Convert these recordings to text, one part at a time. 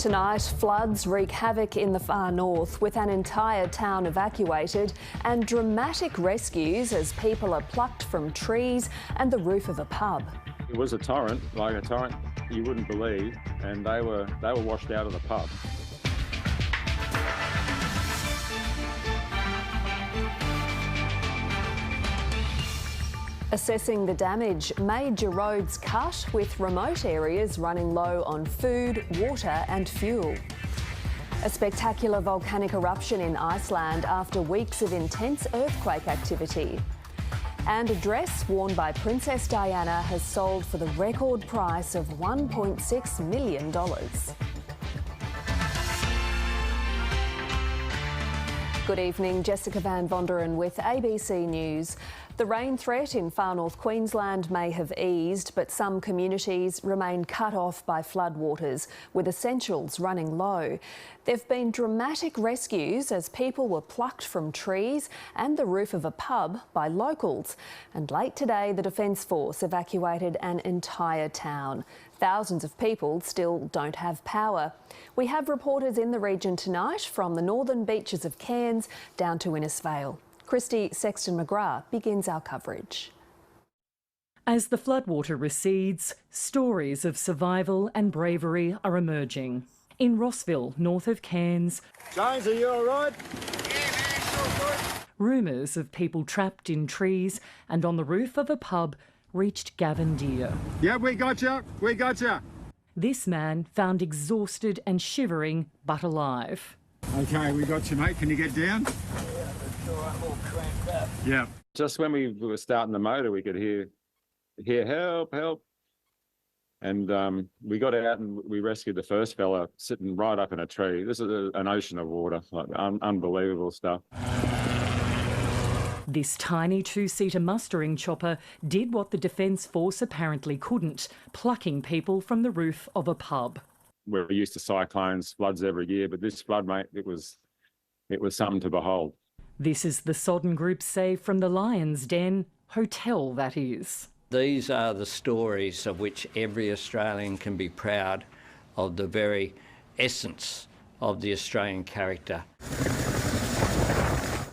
Tonight, floods wreak havoc in the far north with an entire town evacuated and dramatic rescues as people are plucked from trees and the roof of a pub. It was a torrent, like a torrent you wouldn't believe, and they were washed out of the pub. Assessing the damage, major roads cut with remote areas running low on food, water and fuel. A spectacular volcanic eruption in Iceland after weeks of intense earthquake activity. And a dress worn by Princess Diana has sold for the record price of $1.6 million. Good evening, Jessica Van Vonderen with ABC News. The rain threat in far north Queensland may have eased, but some communities remain cut off by floodwaters, with essentials running low. There have been dramatic rescues as people were plucked from trees and the roof of a pub by locals. And late today, the Defence Force evacuated an entire town. Thousands of people still don't have power. We have reporters in the region tonight from the northern beaches of Cairns down to Inisvale. Christy Sexton-McGrath begins our coverage. As the floodwater recedes, stories of survival and bravery are emerging. In Rossville, north of Cairns, James, are you all right? rumours of people trapped in trees and on the roof of a pub reached Gavin Deere. Yeah, we got you. We got you. This man found exhausted and shivering, but alive. Okay, we got you, mate. Can you get down? Yeah. Just when we were starting the motor, we could hear help, help. And we got out and we rescued the first fella sitting right up in a tree. This is an ocean of water, like unbelievable stuff. This tiny two-seater mustering chopper did what the Defence Force apparently couldn't, plucking people from the roof of a pub. We're used to cyclones, floods every year, but this flood, mate, it was something to behold. This is the Sodden Group save from the Lion's Den, hotel that is. These are the stories of which every Australian can be proud of, the very essence of the Australian character.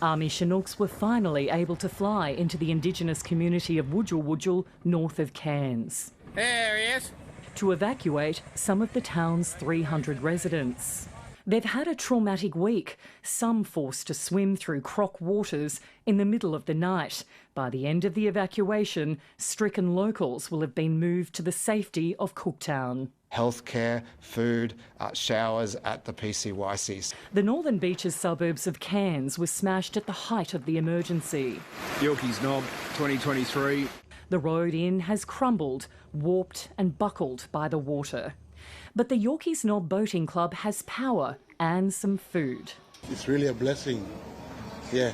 Army Chinooks were finally able to fly into the Indigenous community of Woodward, north of Cairns. There he is. To evacuate some of the town's 300 residents. They've had a traumatic week, some forced to swim through croc waters in the middle of the night. By the end of the evacuation, stricken locals will have been moved to the safety of Cooktown. Healthcare, food, showers at the PCYCs. The northern beaches suburbs of Cairns were smashed at the height of the emergency. Yorkeys Knob 2023. The road in has crumbled, warped and buckled by the water. But the Yorkeys Knob Boating Club has power and some food. It's really a blessing. Yeah,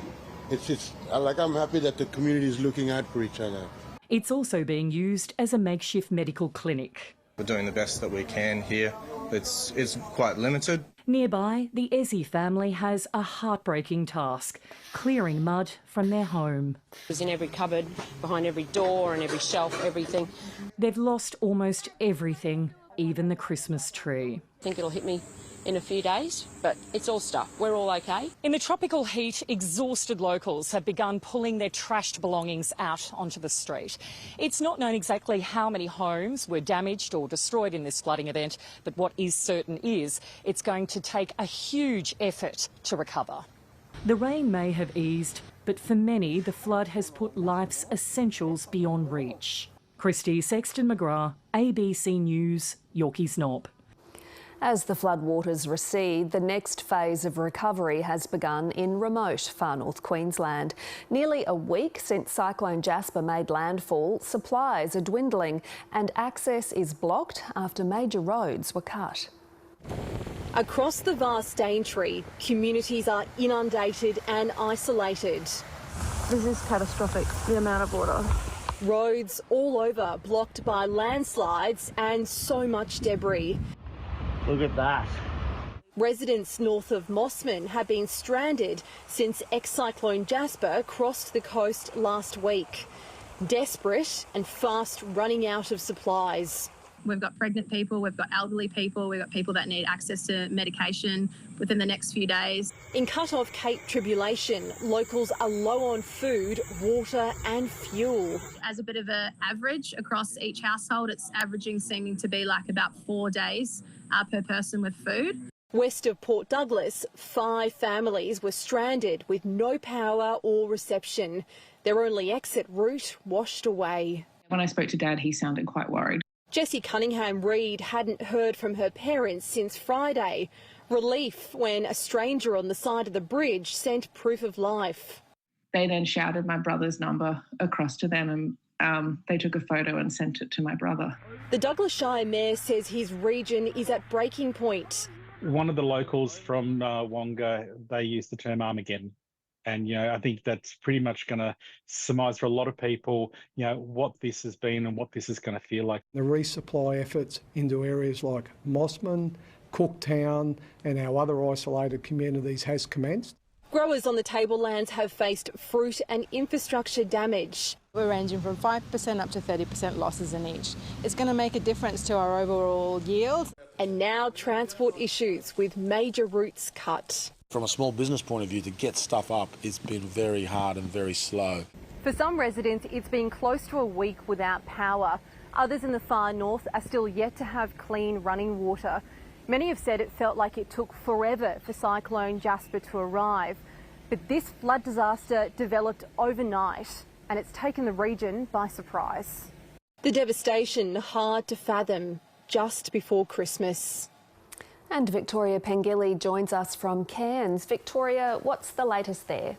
it's like I'm happy that the community is looking out for each other. It's also being used as a makeshift medical clinic. We're doing the best that we can here. It's quite limited. Nearby, the Ezzy family has a heartbreaking task, clearing mud from their home. It was in every cupboard, behind every door and every shelf, everything. They've lost almost everything, even the Christmas tree. I think it'll hit me in a few days, but it's all stuff. We're all okay. In the tropical heat, exhausted locals have begun pulling their trashed belongings out onto the street. It's not known exactly how many homes were damaged or destroyed in this flooding event, but what is certain is it's going to take a huge effort to recover. The rain may have eased, but for many, the flood has put life's essentials beyond reach. Christy Sexton-McGrath, ABC News, Yorkeys Knob. As the floodwaters recede, the next phase of recovery has begun in remote far north Queensland. Nearly a week since Cyclone Jasper made landfall, supplies are dwindling and access is blocked after major roads were cut. Across the vast Daintree, communities are inundated and isolated. This is catastrophic, the amount of water. Roads all over blocked by landslides and so much debris. Look at that. Residents north of Mossman have been stranded since ex-cyclone Jasper crossed the coast last week. Desperate and fast running out of supplies. We've got pregnant people, we've got elderly people, we've got people that need access to medication within the next few days. In cut-off Cape Tribulation, locals are low on food, water and fuel. As a bit of an average across each household, it's seeming to be like about 4 days per person with food. West of Port Douglas, 5 families were stranded with no power or reception. Their only exit route washed away. When I spoke to Dad, he sounded quite worried. Jessie Cunningham-Reid hadn't heard from her parents since Friday. Relief when a stranger on the side of the bridge sent proof of life. They then shouted my brother's number across to them and they took a photo and sent it to my brother. The Douglas Shire Mayor says his region is at breaking point. One of the locals from Wonga, they use the term Armageddon. And, I think that's pretty much going to surmise for a lot of people, what this has been and what this is going to feel like. The resupply efforts into areas like Mossman, Cooktown and our other isolated communities has commenced. Growers on the tablelands have faced fruit and infrastructure damage. We're ranging from 5% up to 30% losses in each. It's going to make a difference to our overall yield. And now transport issues with major routes cut. From a small business point of view, to get stuff up, it's been very hard and very slow. For some residents, it's been close to a week without power. Others in the far north are still yet to have clean running water. Many have said it felt like it took forever for Cyclone Jasper to arrive. But this flood disaster developed overnight and it's taken the region by surprise. The devastation hard to fathom just before Christmas. And Victoria Pengilly joins us from Cairns. Victoria, what's the latest there?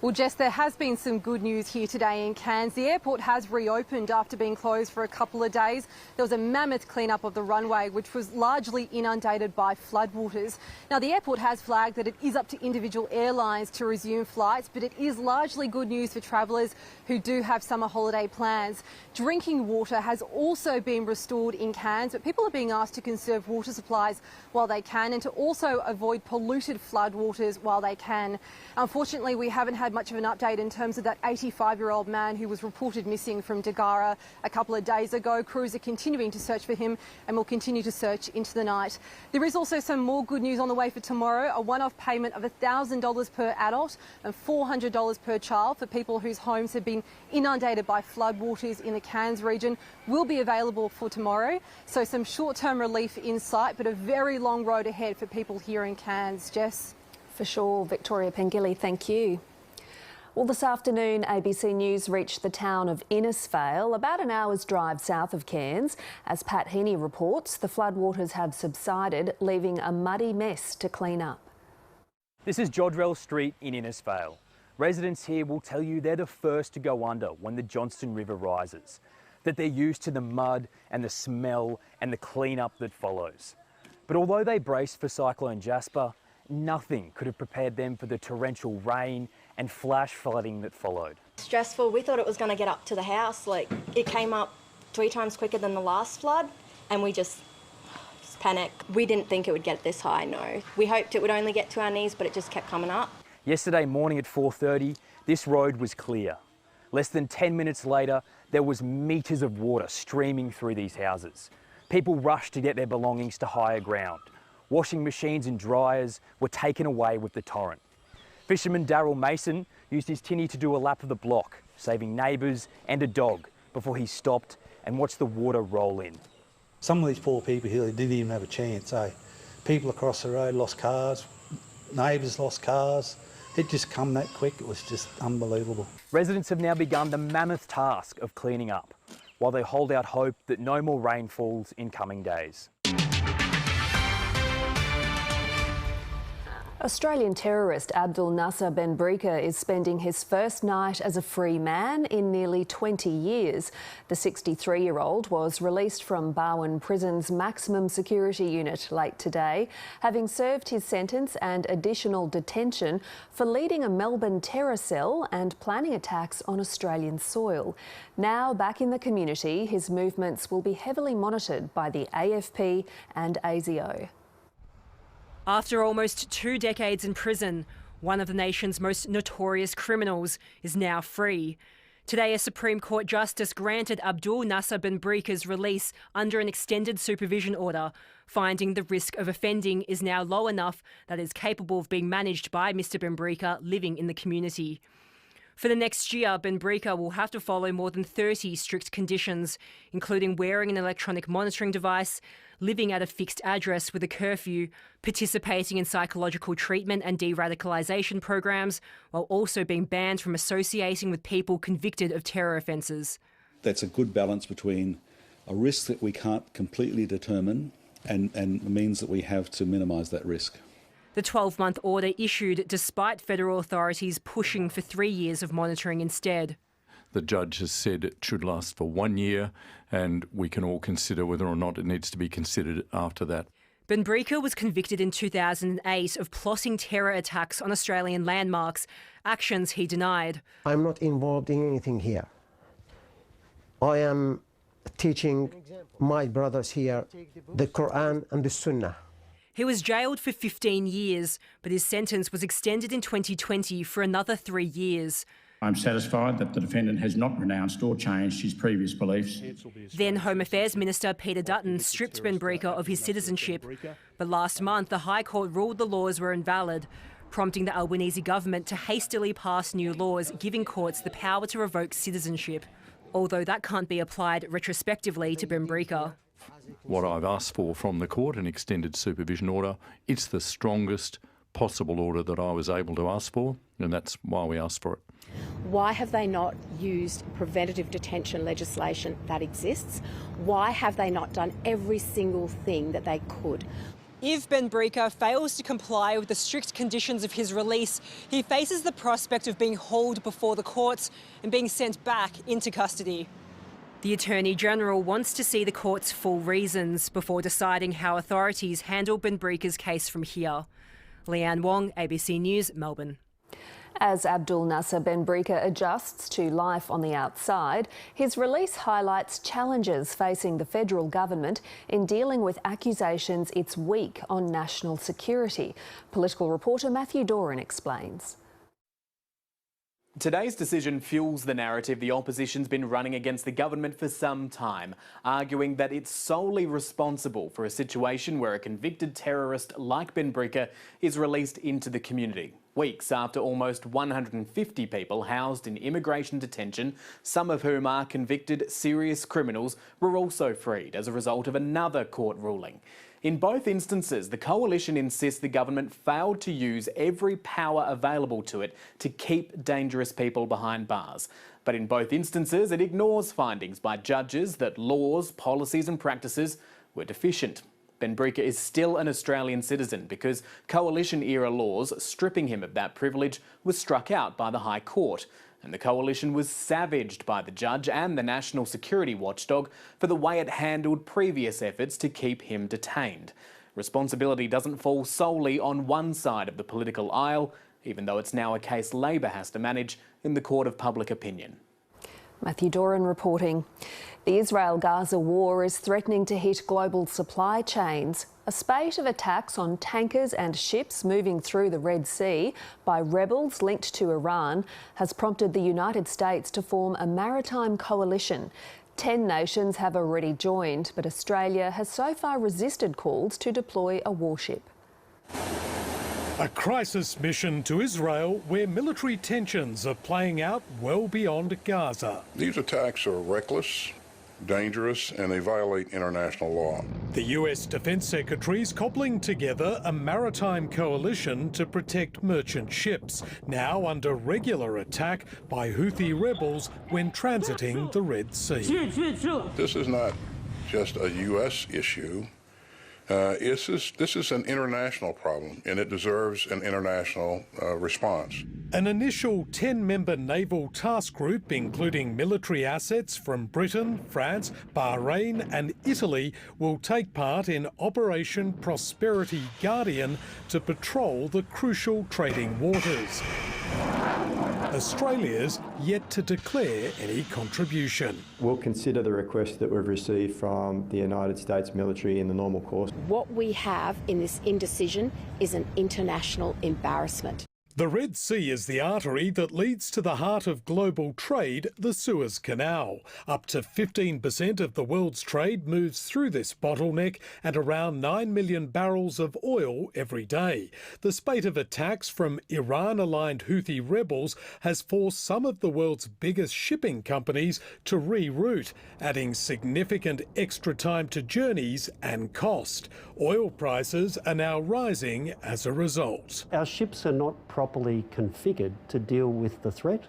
Well, Jess, there has been some good news here today in Cairns. The airport has reopened after being closed for a couple of days. There was a mammoth clean-up of the runway, which was largely inundated by floodwaters. Now, the airport has flagged that it is up to individual airlines to resume flights, but it is largely good news for travellers who do have summer holiday plans. Drinking water has also been restored in Cairns, but people are being asked to conserve water supplies while they can and to also avoid polluted floodwaters while they can. Unfortunately, we haven't had much of an update in terms of that 85-year-old man who was reported missing from Dagara a couple of days ago. Crews are continuing to search for him and will continue to search into the night. There is also some more good news on the way for tomorrow. A one-off payment of $1,000 per adult and $400 per child for people whose homes have been inundated by floodwaters in the Cairns region will be available for tomorrow. So some short-term relief in sight, but a very long road ahead for people here in Cairns. Jess? For sure. Victoria Pengilly, thank you. Well, this afternoon, ABC News reached the town of Inisvale, about an hour's drive south of Cairns. As Pat Heaney reports, the floodwaters have subsided, leaving a muddy mess to clean up. This is Jodrell Street in Inisvale. Residents here will tell you they're the first to go under when the Johnston River rises, that they're used to the mud and the smell and the clean-up that follows. But although they braced for Cyclone Jasper, nothing could have prepared them for the torrential rain and flash flooding that followed. Stressful. We thought it was going to get up to the house. It came up 3 times quicker than the last flood and we just panicked. We didn't think it would get this high, no. We hoped it would only get to our knees, but it just kept coming up. Yesterday morning at 4:30, this road was clear. Less than 10 minutes later, there was metres of water streaming through these houses. People rushed to get their belongings to higher ground. Washing machines and dryers were taken away with the torrent. Fisherman Daryl Mason used his tinny to do a lap of the block, saving neighbours and a dog before he stopped and watched the water roll in. Some of these poor people here didn't even have a chance, eh? People across the road lost cars, neighbours lost cars. It just come that quick, it was just unbelievable. Residents have now begun the mammoth task of cleaning up, while they hold out hope that no more rain falls in coming days. Australian terrorist Abdulrahman Benbrie is spending his first night as a free man in nearly 20 years. The 63-year-old was released from Barwon Prison's maximum security unit late today, having served his sentence and additional detention for leading a Melbourne terror cell and planning attacks on Australian soil. Now back in the community, his movements will be heavily monitored by the AFP and ASIO. After almost 2 decades in prison, one of the nation's most notorious criminals is now free. Today, a Supreme Court justice granted Abdulrahman Benbrie's release under an extended supervision order, finding the risk of offending is now low enough that it is capable of being managed by Mr Benbrie living in the community. For the next year, Benbrie will have to follow more than 30 strict conditions, including wearing an electronic monitoring device, living at a fixed address with a curfew, participating in psychological treatment and de-radicalisation programs, while also being banned from associating with people convicted of terror offences. That's a good balance between a risk that we can't completely determine and means that we have to minimise that risk. The 12-month order issued despite federal authorities pushing for 3 years of monitoring instead. The judge has said it should last for 1 year, and we can all consider whether or not it needs to be considered after that. Benbrie was convicted in 2008 of plotting terror attacks on Australian landmarks, actions he denied. I'm not involved in anything here. I am teaching my brothers here the Quran and the Sunnah. He was jailed for 15 years, but his sentence was extended in 2020 for another 3 years. I'm satisfied that the defendant has not renounced or changed his previous beliefs. Then Home Affairs Minister Peter Dutton stripped Benbrie of his citizenship. But last month, the High Court ruled the laws were invalid, prompting the Albanese government to hastily pass new laws giving courts the power to revoke citizenship, although that can't be applied retrospectively to Benbrie. What I've asked for from the court, an extended supervision order, it's the strongest possible order that I was able to ask for, and that's why we asked for it. Why have they not used preventative detention legislation that exists? Why have they not done every single thing that they could? If Benbrie fails to comply with the strict conditions of his release, he faces the prospect of being hauled before the courts and being sent back into custody. The Attorney-General wants to see the court's full reasons before deciding how authorities handle Benbrie's case from here. Leanne Wong, ABC News, Melbourne. As Abdulrahman Benbrie adjusts to life on the outside, his release highlights challenges facing the federal government in dealing with accusations it's weak on national security. Political reporter Matthew Doran explains. Today's decision fuels the narrative the opposition's been running against the government for some time, arguing that it's solely responsible for a situation where a convicted terrorist like Benbrie is released into the community. Weeks after almost 150 people housed in immigration detention, some of whom are convicted serious criminals, were also freed as a result of another court ruling. In both instances, the coalition insists the government failed to use every power available to it to keep dangerous people behind bars. But in both instances, it ignores findings by judges that laws, policies and practices were deficient. Benbrie is still an Australian citizen because coalition-era laws stripping him of that privilege was struck out by the High Court. And the coalition was savaged by the judge and the national security watchdog for the way it handled previous efforts to keep him detained. Responsibility doesn't fall solely on one side of the political aisle, even though it's now a case Labor has to manage in the court of public opinion. Matthew Doran reporting. The Israel-Gaza war is threatening to hit global supply chains. A spate of attacks on tankers and ships moving through the Red Sea by rebels linked to Iran has prompted the United States to form a maritime coalition. 10 nations have already joined, but Australia has so far resisted calls to deploy a warship. A crisis mission to Israel where military tensions are playing out well beyond Gaza. These attacks are reckless, dangerous, and they violate international law. The US Defence Secretary's cobbling together a maritime coalition to protect merchant ships, now under regular attack by Houthi rebels when transiting the Red Sea. This is not just a US issue. This is an international problem, and it deserves an international response. An initial 10-member naval task group, including military assets from Britain, France, Bahrain and Italy, will take part in Operation Prosperity Guardian to patrol the crucial trading waters. Australia's yet to declare any contribution. We'll consider the request that we've received from the United States military in the normal course. What we have in this indecision is an international embarrassment. The Red Sea is the artery that leads to the heart of global trade, the Suez Canal. Up to 15% of the world's trade moves through this bottleneck and around 9 million barrels of oil every day. The spate of attacks from Iran-aligned Houthi rebels has forced some of the world's biggest shipping companies to reroute, adding significant extra time to journeys and cost. Oil prices are now rising as a result. Our ships are not properly configured to deal with the threat,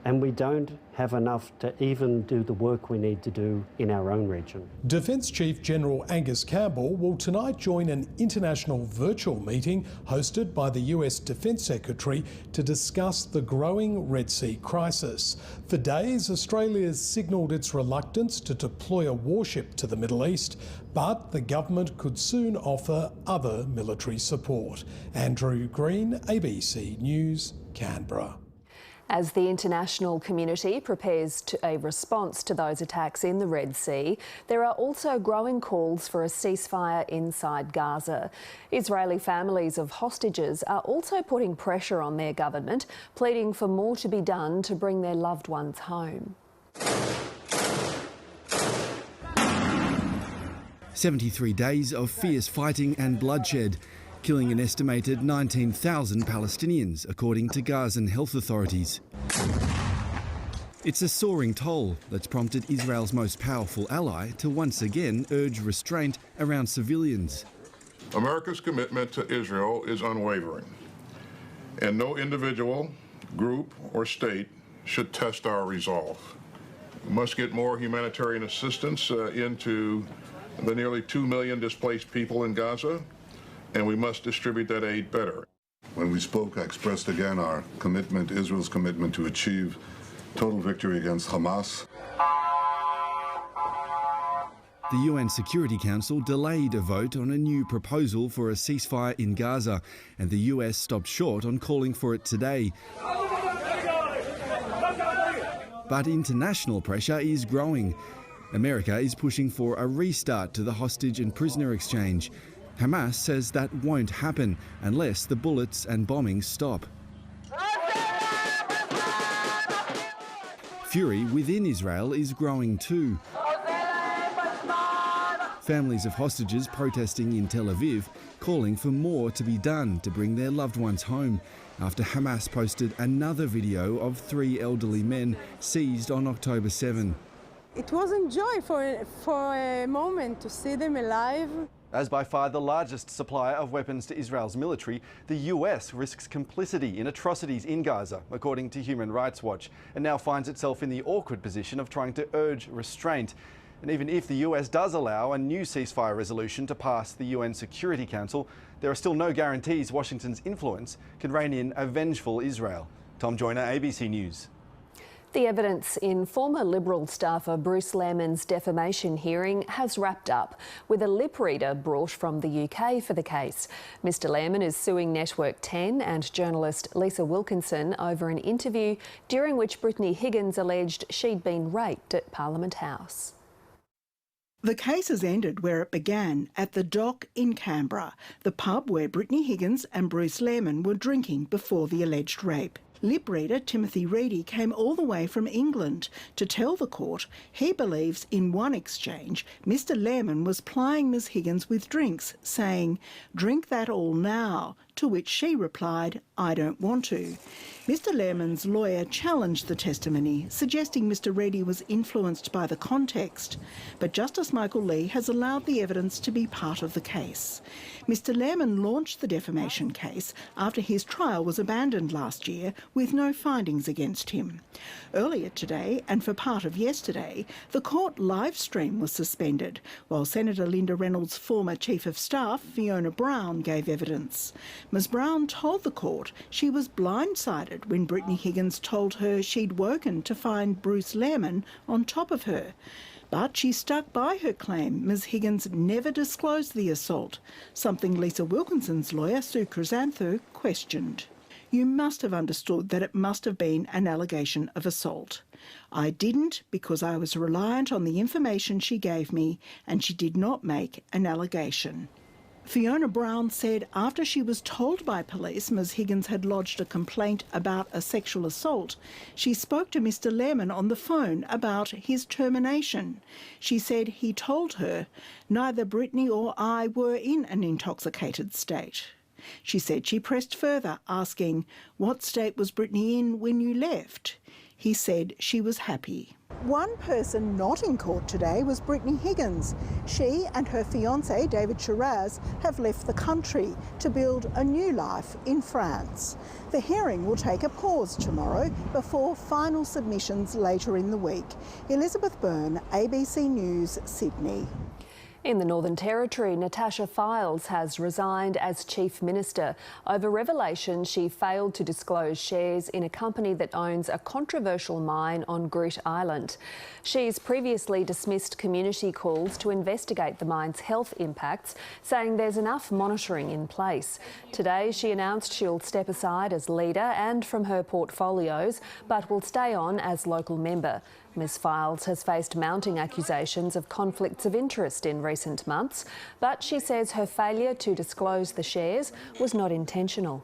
and we don't have enough to even do the work we need to do in our own region. Defence Chief General Angus Campbell will tonight join an international virtual meeting hosted by the US Defence Secretary to discuss the growing Red Sea crisis. For days, Australia's signalled its reluctance to deploy a warship to the Middle East, but the government could soon offer other military support. Andrew Green, ABC News, Canberra. As the international community prepares a response to those attacks in the Red Sea, there are also growing calls for a ceasefire inside Gaza. Israeli families of hostages are also putting pressure on their government, pleading for more to be done to bring their loved ones home. 73 days of fierce fighting and bloodshed, killing an estimated 19,000 Palestinians, according to Gazan health authorities. It's a soaring toll that's prompted Israel's most powerful ally to once again urge restraint around civilians. America's commitment to Israel is unwavering, and no individual, group, or state should test our resolve. We must get more humanitarian assistance into the nearly 2 million displaced people in Gaza, and we must distribute that aid better. When we spoke, I expressed again our commitment, Israel's commitment to achieve total victory against Hamas. The UN Security Council delayed a vote on a new proposal for a ceasefire in Gaza, and the US stopped short on calling for it today. But international pressure is growing. America is pushing for a restart to the hostage and prisoner exchange. Hamas says that won't happen unless the bullets and bombings stop. Fury within Israel is growing too. Families of hostages protesting in Tel Aviv, calling for more to be done to bring their loved ones home, after Hamas posted another video of 3 elderly men seized on October 7. It wasn't joy for a moment to see them alive. As by far the largest supplier of weapons to Israel's military, the US risks complicity in atrocities in Gaza, according to Human Rights Watch, and now finds itself in the awkward position of trying to urge restraint. And even if the US does allow a new ceasefire resolution to pass the UN Security Council, there are still no guarantees Washington's influence can rein in a vengeful Israel. Tom Joyner, ABC News. The evidence in former Liberal staffer Bruce Lehrmann's defamation hearing has wrapped up, with a lip reader brought from the UK for the case. Mr Lehrmann is suing Network 10 and journalist Lisa Wilkinson over an interview during which Brittany Higgins alleged she'd been raped at Parliament House. The case has ended where it began, at the Dock in Canberra, the pub where Brittany Higgins and Bruce Lehrmann were drinking before the alleged rape. Lip reader Timothy Reedy came all the way from England to tell the court he believes in one exchange Mr Lehrmann was plying Ms Higgins with drinks, saying, "Drink that all now," to which she replied, "I don't want to." Mr Lehrmann's lawyer challenged the testimony, suggesting Mr Reedy was influenced by the context, but Justice Michael Lee has allowed the evidence to be part of the case. Mr Lehrmann launched the defamation case after his trial was abandoned last year with no findings against him. Earlier today, and for part of yesterday, the court live stream was suspended, while Senator Linda Reynolds' former Chief of Staff, Fiona Brown, gave evidence. Ms Brown told the court she was blindsided when Brittany Higgins told her she'd woken to find Bruce Lehrmann on top of her. But she stuck by her claim Ms Higgins never disclosed the assault, something Lisa Wilkinson's lawyer, Sue Chrysanthou, questioned. "You must have understood that it must have been an allegation of assault. I didn't because I was reliant on the information she gave me, and she did not make an allegation." Fiona Brown said after she was told by police Ms Higgins had lodged a complaint about a sexual assault, she spoke to Mr Lehrman on the phone about his termination. She said he told her neither Brittany or I were in an intoxicated state. She said she pressed further, asking, "What state was Brittany in when you left?" He said she was happy. One person not in court today was Brittany Higgins. She and her fiancé, David Shiraz, have left the country to build a new life in France. The hearing will take a pause tomorrow before final submissions later in the week. Elizabeth Byrne, ABC News, Sydney. In the Northern Territory, Natasha Fyles has resigned as Chief Minister over revelations she failed to disclose shares in a company that owns a controversial mine on Groote Eylandt. She's previously dismissed community calls to investigate the mine's health impacts, saying there's enough monitoring in place. Today, she announced she'll step aside as leader and from her portfolios, but will stay on as local member. Ms Fyles has faced mounting accusations of conflicts of interest in recent months, but she says her failure to disclose the shares was not intentional.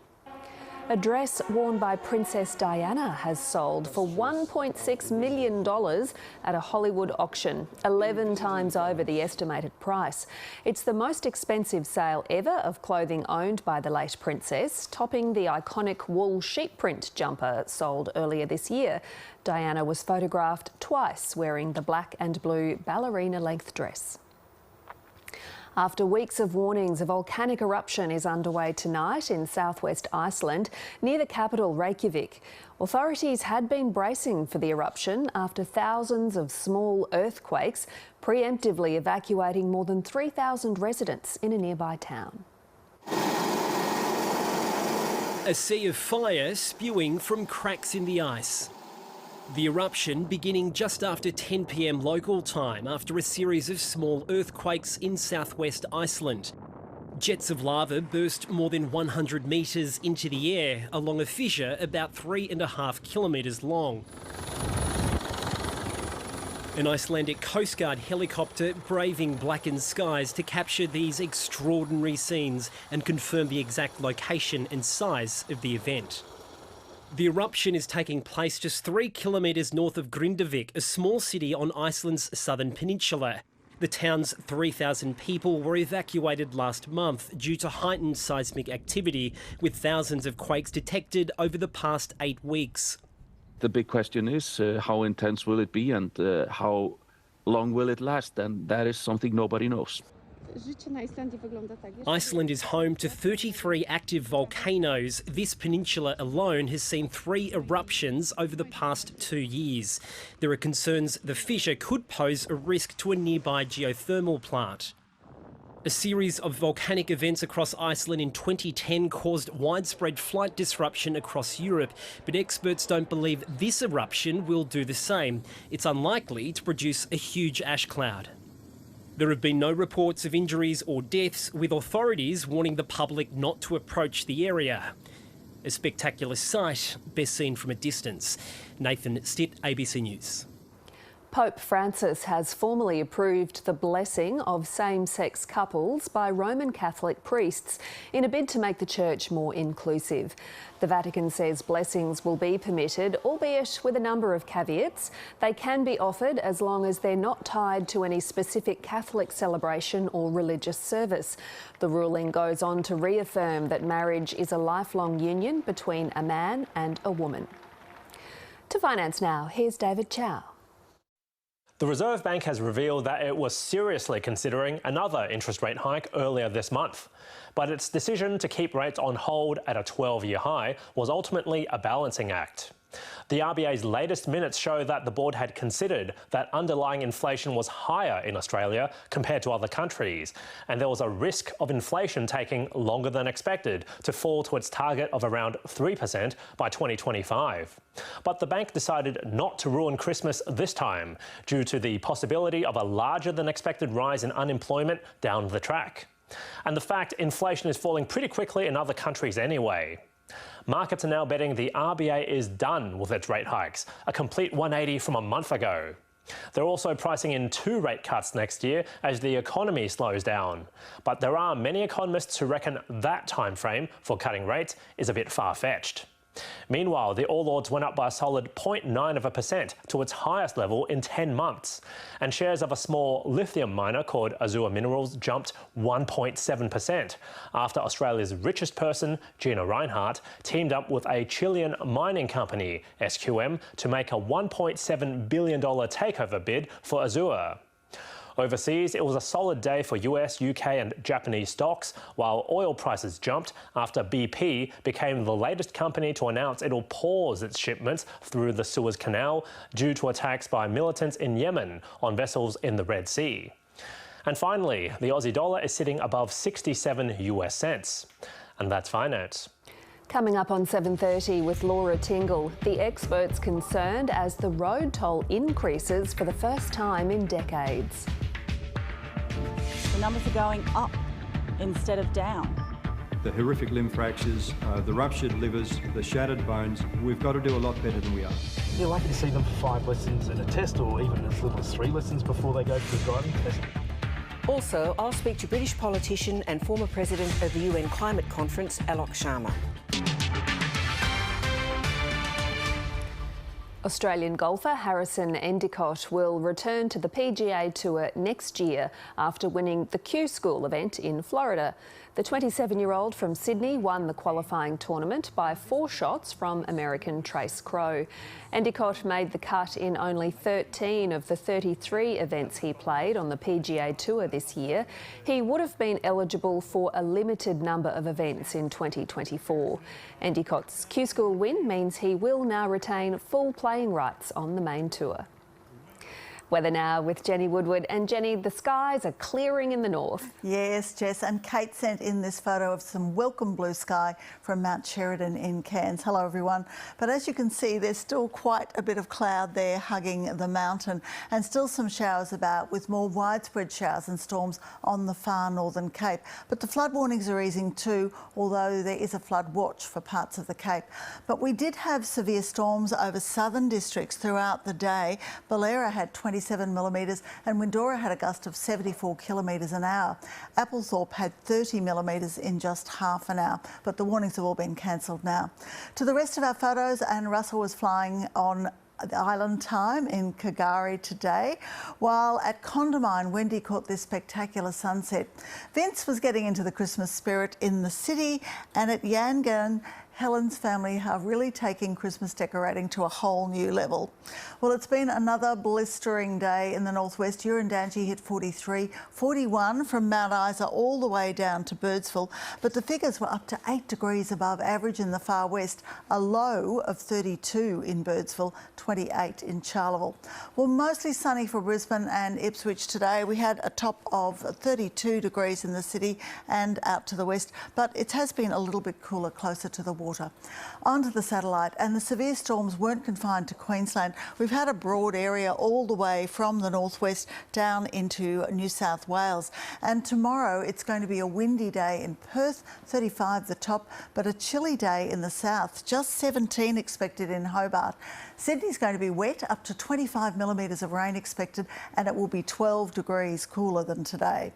A dress worn by Princess Diana has sold for $1.6 million at a Hollywood auction, 11 times over the estimated price. It's the most expensive sale ever of clothing owned by the late princess, topping the iconic wool sheep print jumper sold earlier this year. Diana was photographed twice wearing the black and blue ballerina-length dress. After weeks of warnings, a volcanic eruption is underway tonight in southwest Iceland, near the capital Reykjavik. Authorities had been bracing for the eruption after thousands of small earthquakes, preemptively evacuating more than 3,000 residents in a nearby town. A sea of fire spewing from cracks in the ice. The eruption beginning just after 10 p.m. local time after a series of small earthquakes in southwest Iceland. Jets of lava burst more than 100 metres into the air along a fissure about 3.5 kilometres long. An Icelandic Coast Guard helicopter braving blackened skies to capture these extraordinary scenes and confirm the exact location and size of the event. The eruption is taking place just 3 kilometres north of Grindavik, a small city on Iceland's southern peninsula. The town's 3,000 people were evacuated last month due to heightened seismic activity, with thousands of quakes detected over the past 8 weeks. The big question is how intense will it be and how long will it last, and that is something nobody knows. Iceland is home to 33 active volcanoes. This peninsula alone has seen 3 eruptions over the past 2 years. There are concerns the fissure could pose a risk to a nearby geothermal plant. A series of volcanic events across Iceland in 2010 caused widespread flight disruption across Europe, but experts don't believe this eruption will do the same. It's unlikely to produce a huge ash cloud. There have been no reports of injuries or deaths, with authorities warning the public not to approach the area. A spectacular sight, best seen from a distance. Nathan Stitt, ABC News. Pope Francis has formally approved the blessing of same-sex couples by Roman Catholic priests in a bid to make the church more inclusive. The Vatican says blessings will be permitted, albeit with a number of caveats. They can be offered as long as they're not tied to any specific Catholic celebration or religious service. The ruling goes on to reaffirm that marriage is a lifelong union between a man and a woman. To Finance Now, here's David Chow. The Reserve Bank has revealed that it was seriously considering another interest rate hike earlier this month. But its decision to keep rates on hold at a 12-year high was ultimately a balancing act. The RBA's latest minutes show that the board had considered that underlying inflation was higher in Australia compared to other countries, and there was a risk of inflation taking longer than expected to fall to its target of around 3% by 2025. But the bank decided not to ruin Christmas this time due to the possibility of a larger than expected rise in unemployment down the track. And the fact inflation is falling pretty quickly in other countries anyway. Markets are now betting the RBA is done with its rate hikes, a complete 180 from a month ago. They're also pricing in 2 rate cuts next year as the economy slows down. But there are many economists who reckon that time frame for cutting rates is a bit far-fetched. Meanwhile, the All Ords went up by a solid 0.9% to its highest level in 10 months. And shares of a small lithium miner called Azure Minerals jumped 1.7% after Australia's richest person, Gina Rinehart, teamed up with a Chilean mining company, SQM, to make a $1.7 billion takeover bid for Azure. Overseas, it was a solid day for US, UK and Japanese stocks, while oil prices jumped after BP became the latest company to announce it'll pause its shipments through the Suez Canal due to attacks by militants in Yemen on vessels in the Red Sea. And finally, the Aussie dollar is sitting above 67 US cents. And that's finance. Coming up on 7:30 with Laura Tingle, the experts concerned as the road toll increases for the first time in decades. The numbers are going up instead of down. The horrific limb fractures, the ruptured livers, the shattered bones, we've got to do a lot better than we are. You're lucky to see them for 5 lessons in a test or even as little as 3 lessons before they go to the driving test. Also, I'll speak to British politician and former president of the UN Climate Conference, Alok Sharma. Australian golfer Harrison Endicott will return to the PGA Tour next year after winning the Q School event in Florida. The 27-year-old from Sydney won the qualifying tournament by 4 shots from American Trace Crow. Endicott made the cut in only 13 of the 33 events he played on the PGA Tour this year. He would have been eligible for a limited number of events in 2024. Endicott's Q School win means he will now retain full playing rights on the main tour. Weather now with Jenny Woodward. And Jenny, the skies are clearing in the north. Yes, Jess, and Kate sent in this photo of some welcome blue sky from Mount Sheridan in Cairns. Hello everyone. But as you can see, there's still quite a bit of cloud there hugging the mountain and still some showers about with more widespread showers and storms on the far northern Cape. But the flood warnings are easing too, although there is a flood watch for parts of the Cape. But we did have severe storms over southern districts throughout the day. Ballera had 27 millimetres and Windora had a gust of 74 kilometres an hour. Applethorpe had 30 millimetres in just half an hour, but the warnings have all been cancelled now. To the rest of our photos, and Russell was flying on the island time in Kagari today, while at Condamine, Wendy caught this spectacular sunset. Vince was getting into the Christmas spirit in the city, and at Yangon, Helen's family are really taking Christmas decorating to a whole new level. Well, it's been another blistering day in the northwest. Urandangi hit 43, 41 from Mount Isa all the way down to Birdsville, but the figures were up to 8 degrees above average in the far west, a low of 32 in Birdsville, 28 in Charleville. Well, mostly sunny for Brisbane and Ipswich today. We had a top of 32 degrees in the city and out to the west, but it has been a little bit cooler closer to the water. Onto the satellite, and the severe storms weren't confined to Queensland. We've had a broad area all the way from the northwest down into New South Wales, and tomorrow it's going to be a windy day in Perth, 35 the top, but a chilly day in the south, just 17 expected in Hobart. Sydney's going to be wet, up to 25 millimetres of rain expected, and it will be 12 degrees cooler than today.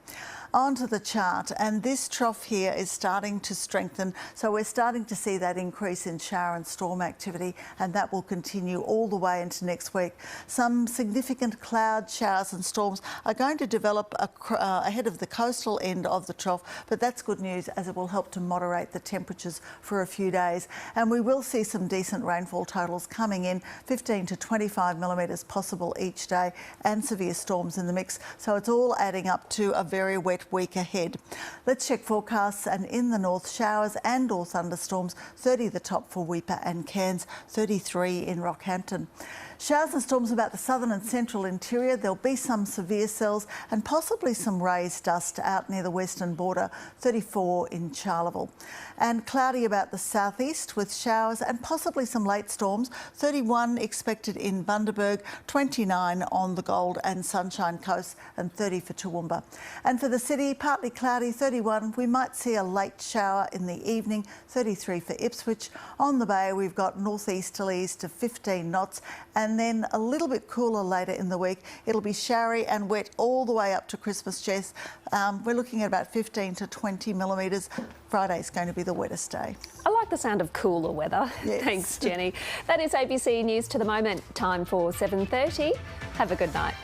Onto the chart, and this trough here is starting to strengthen, so we're starting to see that increase in shower and storm activity, and that will continue all the way into next week. Some significant cloud showers and storms are going to develop ahead of the coastal end of the trough, but that's good news as it will help to moderate the temperatures for a few days. And we will see some decent rainfall totals coming in, 15 to 25 millimetres possible each day, and severe storms in the mix, so it's all adding up to a very wet week ahead. Let's check forecasts, and in the north, showers and or thunderstorms, 30 the top for Weipa and Cairns, 33 in Rockhampton. Showers and storms about the southern and central interior. There'll be some severe cells and possibly some raised dust out near the western border, 34 in Charleville. And cloudy about the southeast with showers and possibly some late storms, 31 expected in Bundaberg, 29 on the Gold and Sunshine Coast, and 30 for Toowoomba. And for the city, partly cloudy, 31. We might see a late shower in the evening, 33 for Ipswich. On the bay, we've got northeasterlies to 15 knots, and and then a little bit cooler later in the week. It'll be showery and wet all the way up to Christmas, Jess. We're looking at about 15 to 20 millimetres. Friday's going to be the wettest day. I like the sound of cooler weather. Yes. Thanks, Jenny. That is ABC News to the moment. Time for 7:30. Have a good night.